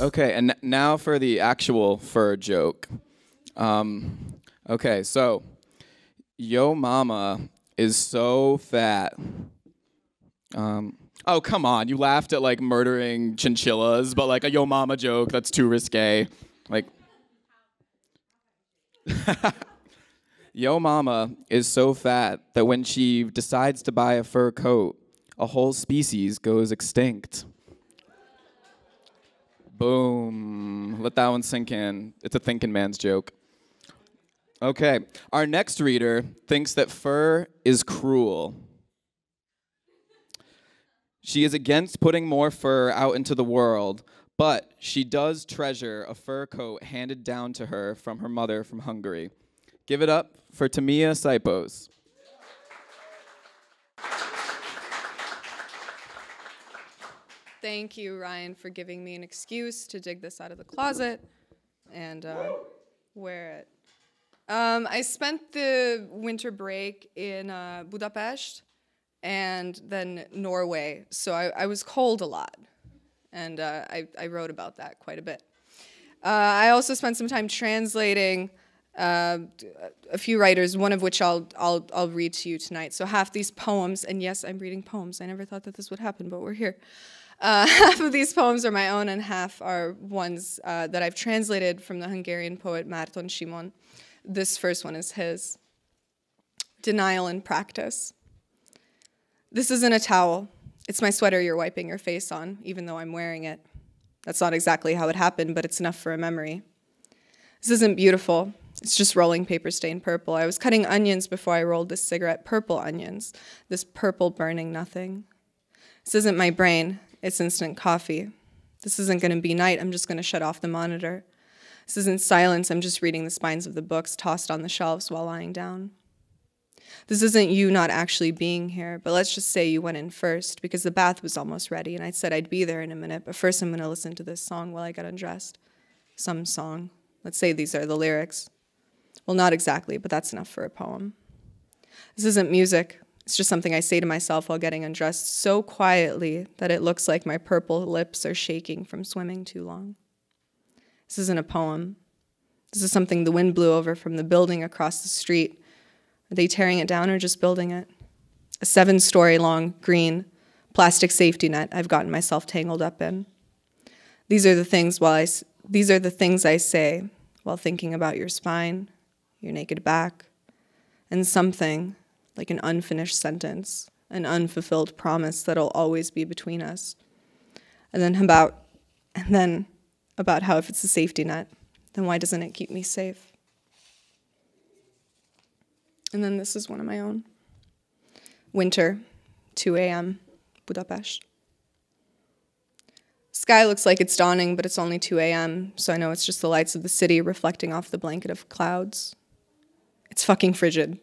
Okay, and now for the actual fur joke. Okay, so, yo mama is so fat. Oh, come on, you laughed at like murdering chinchillas, but like a yo mama joke, that's too risque. Like, yo mama is so fat that when she decides to buy a fur coat, a whole species goes extinct. Boom. Let that one sink in. It's a thinking man's joke. Okay. Our next reader thinks that fur is cruel. She is against putting more fur out into the world, but she does treasure a fur coat handed down to her from her mother from Hungary. Give it up for Timea Balogh. Thank you, Ryan, for giving me an excuse to dig this out of the closet and wear it. I spent the winter break in Budapest and then Norway, so I was cold a lot, and I wrote about that quite a bit. I also spent some time translating a few writers, one of which I'll read to you tonight. So half these poems, and yes, I'm reading poems. I never thought that this would happen, but we're here. Half of these poems are my own, and half are ones that I've translated from the Hungarian poet Márton Simon. This first one is his. Denial in Practice. This isn't a towel. It's my sweater you're wiping your face on, even though I'm wearing it. That's not exactly how it happened, but it's enough for a memory. This isn't beautiful. It's just rolling paper stained purple. I was cutting onions before I rolled this cigarette. Purple onions. This purple burning nothing. This isn't my brain. It's instant coffee. This isn't going to be night. I'm just going to shut off the monitor. This isn't silence. I'm just reading the spines of the books tossed on the shelves while lying down. This isn't you not actually being here, but let's just say you went in first because the bath was almost ready and I said I'd be there in a minute, but first I'm going to listen to this song while I get undressed. Some song. Let's say these are the lyrics. Well, not exactly, but that's enough for a poem. This isn't music. It's just something I say to myself while getting undressed so quietly that it looks like my purple lips are shaking from swimming too long. This isn't a poem. This is something the wind blew over from the building across the street. Are they tearing it down or just building it? A 7-story long, green, plastic safety net I've gotten myself tangled up in. These are the things I say while thinking about your spine, your naked back, and something like an unfinished sentence, an unfulfilled promise that'll always be between us. And then about how if it's a safety net, then why doesn't it keep me safe? And then this is one of my own. Winter, 2 a.m., Budapest. Sky looks like it's dawning, but it's only 2 a.m., so I know it's just the lights of the city reflecting off the blanket of clouds. It's fucking frigid.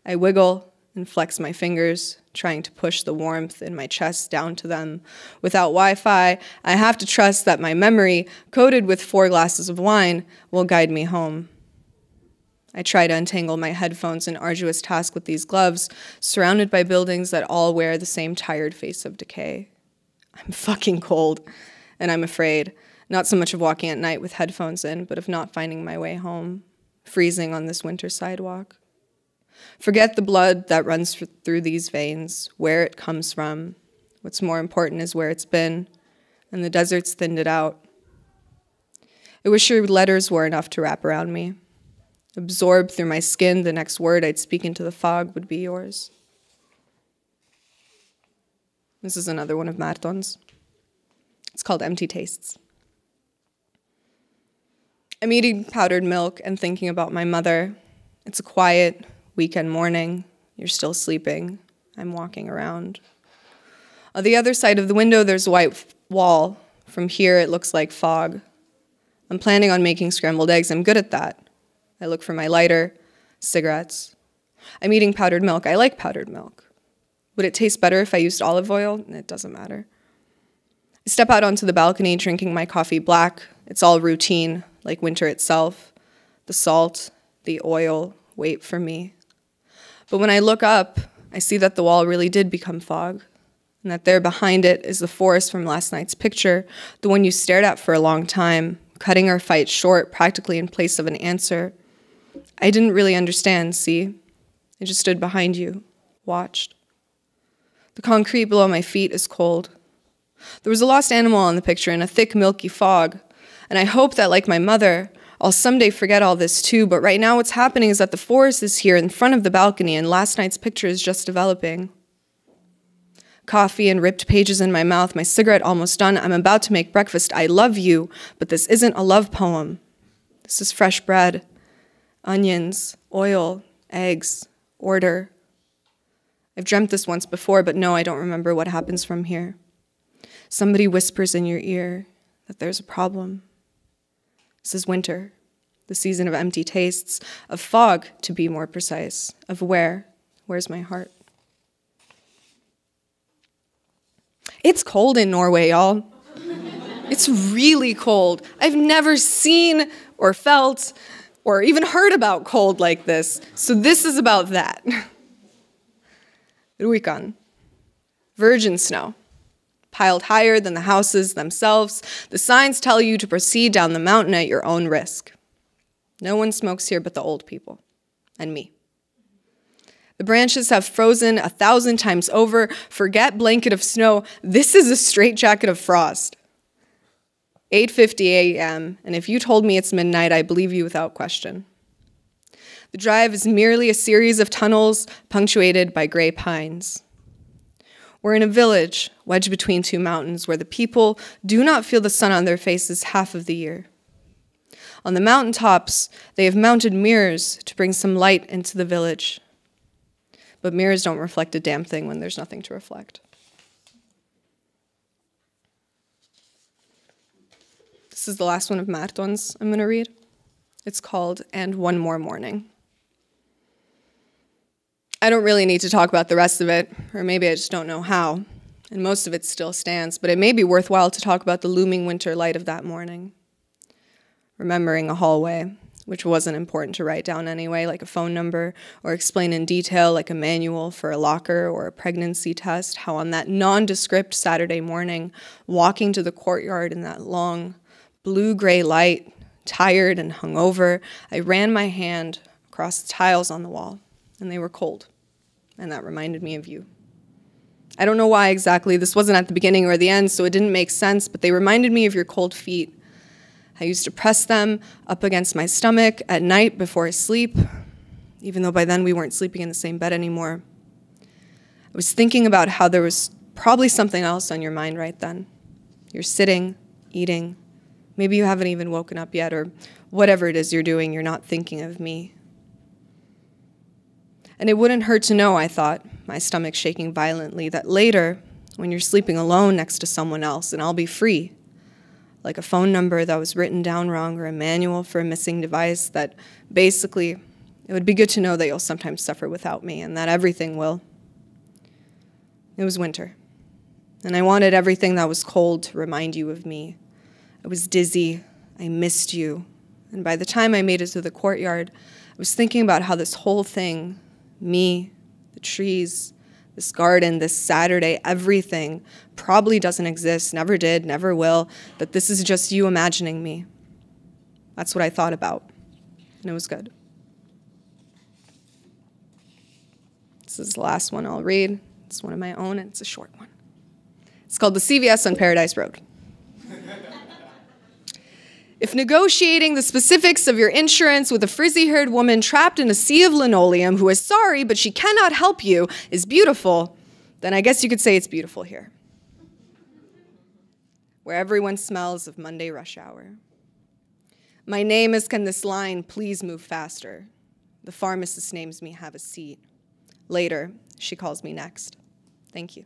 I wiggle and flex my fingers, trying to push the warmth in my chest down to them. Without Wi-Fi, I have to trust that my memory, coated with 4 glasses of wine, will guide me home. I try to untangle my headphones, an arduous task with these gloves, surrounded by buildings that all wear the same tired face of decay. I'm fucking cold, and I'm afraid, not so much of walking at night with headphones in, but of not finding my way home, freezing on this winter sidewalk. Forget the blood that runs through these veins, where it comes from. What's more important is where it's been, and the desert's thinned it out. I wish your letters were enough to wrap around me. Absorbed through my skin, the next word I'd speak into the fog would be yours. This is another one of Márton's. It's called Empty Tastes. I'm eating powdered milk and thinking about my mother. It's a quiet weekend morning. You're still sleeping. I'm walking around. On the other side of the window, there's a white wall. From here, it looks like fog. I'm planning on making scrambled eggs. I'm good at that. I look for my lighter, cigarettes. I'm eating powdered milk. I like powdered milk. Would it taste better if I used olive oil? It doesn't matter. I step out onto the balcony, drinking my coffee black. It's all routine, like winter itself. The salt, the oil, wait for me. But when I look up, I see that the wall really did become fog. and that there behind it is the forest from last night's picture, the one you stared at for a long time, cutting our fight short practically in place of an answer. I didn't really understand, see? I just stood behind you, watched. The concrete below my feet is cold. There was a lost animal on the picture in a thick, milky fog, and I hope that, like my mother, I'll someday forget all this too, but right now what's happening is that the forest is here in front of the balcony and last night's picture is just developing. Coffee and ripped pages in my mouth, my cigarette almost done. I'm about to make breakfast. I love you, but this isn't a love poem. This is fresh bread, onions, oil, eggs, order. I've dreamt this once before, but no, I don't remember what happens from here. Somebody whispers in your ear that there's a problem. This is winter, the season of empty tastes, of fog, to be more precise, of where's my heart? It's cold in Norway, y'all. It's really cold. I've never seen or felt or even heard about cold like this, so this is about that. Rjukan, virgin snow, piled higher than the houses themselves. The signs tell you to proceed down the mountain at your own risk. No one smokes here but the old people, and me. The branches have frozen 1,000 times over. Forget blanket of snow. This is a straitjacket of frost. 8:50 a.m., and if you told me it's midnight, I believe you without question. The drive is merely a series of tunnels punctuated by gray pines. We're in a village wedged between two mountains where the people do not feel the sun on their faces half of the year. On the mountaintops, they have mounted mirrors to bring some light into the village. But mirrors don't reflect a damn thing when there's nothing to reflect. This is the last one of Marton's I'm going to read. It's called And One More Morning. I don't really need to talk about the rest of it, or maybe I just don't know how, and most of it still stands, but it may be worthwhile to talk about the looming winter light of that morning. Remembering a hallway, which wasn't important to write down anyway, like a phone number, or explain in detail like a manual for a locker or a pregnancy test, how on that nondescript Saturday morning, walking to the courtyard in that long blue-gray light, tired and hungover, I ran my hand across the tiles on the wall, and they were cold, and that reminded me of you. I don't know why exactly, this wasn't at the beginning or the end, so it didn't make sense, but they reminded me of your cold feet. I used to press them up against my stomach at night before I sleep, even though by then we weren't sleeping in the same bed anymore. I was thinking about how there was probably something else on your mind right then. You're sitting, eating. Maybe you haven't even woken up yet, or whatever it is you're doing, you're not thinking of me. And it wouldn't hurt to know, I thought, my stomach shaking violently, that later, when you're sleeping alone next to someone else, and I'll be free, like a phone number that was written down wrong or a manual for a missing device, that basically it would be good to know that you'll sometimes suffer without me and that everything will. It was winter, and I wanted everything that was cold to remind you of me. I was dizzy, I missed you, and by the time I made it to the courtyard, I was thinking about how this whole thing, me, the trees, this garden, this Saturday, everything probably doesn't exist, never did, never will, that this is just you imagining me. That's what I thought about, and it was good. This is the last one I'll read. It's one of my own, and it's a short one. It's called The CVS on Paradise Road. If negotiating the specifics of your insurance with a frizzy-haired woman trapped in a sea of linoleum who is sorry but she cannot help you is beautiful, then I guess you could say it's beautiful here, where everyone smells of Monday rush hour. My name is Can This Line Please Move Faster? The pharmacist names me Have a Seat. Later, she calls me next. Thank you.